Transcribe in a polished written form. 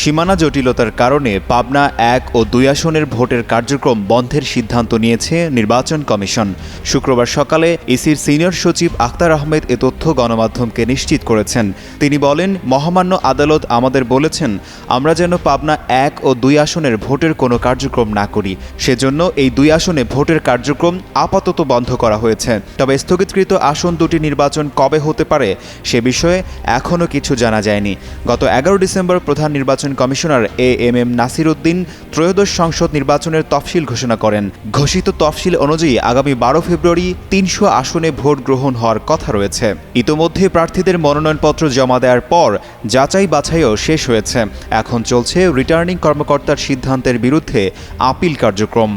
সীমানা জটিলতার কারণে পাবনা ১ ও ২ আসনের ভোটের কার্যক্রম বন্ধের সিদ্ধান্ত নিয়েছে নির্বাচন কমিশন। শুক্রবার সকালে ইসির সিনিয়র সচিব আখতার আহমেদ এ তথ্য গণমাধ্যমকে নিশ্চিত করেছেন। তিনি বলেন, মহামান্য আদালত আমাদের বলেছেন আমরা যেন পাবনা ১ ও ২ আসনের ভোটের কোনো কার্যক্রম না করি। সেজন্য এই ২ আসনে ভোটের কার্যক্রম আপাতত বন্ধ করা হয়েছে। তবে স্থগিতকৃত আসন দুটি নির্বাচন কবে হতে পারে সে বিষয়ে এখনও কিছু জানা যায়নি। গত ১১ ডিসেম্বর প্রধান নির্বাচন কমিশনার এএমএম নাসির উদ্দিন ত্রয়োদশ সংসদ নির্বাচনের তফসিল ঘোষণা করেন। ঘোষিত তফসিল অনুযায়ী আগামী ১২ ফেব্রুয়ারি ৩০০ আসনে ভোট গ্রহণ হওয়ার কথা রয়েছে। ইতোমধ্যে প্রার্থীদের মনোনয়নপত্র জমা দেওয়ার পর যাচাই বাছাইও শেষ হয়েছে। এখন চলছে রিটার্নিং কর্মকর্তার সিদ্ধান্তের বিরুদ্ধে আপিল কার্যক্রম।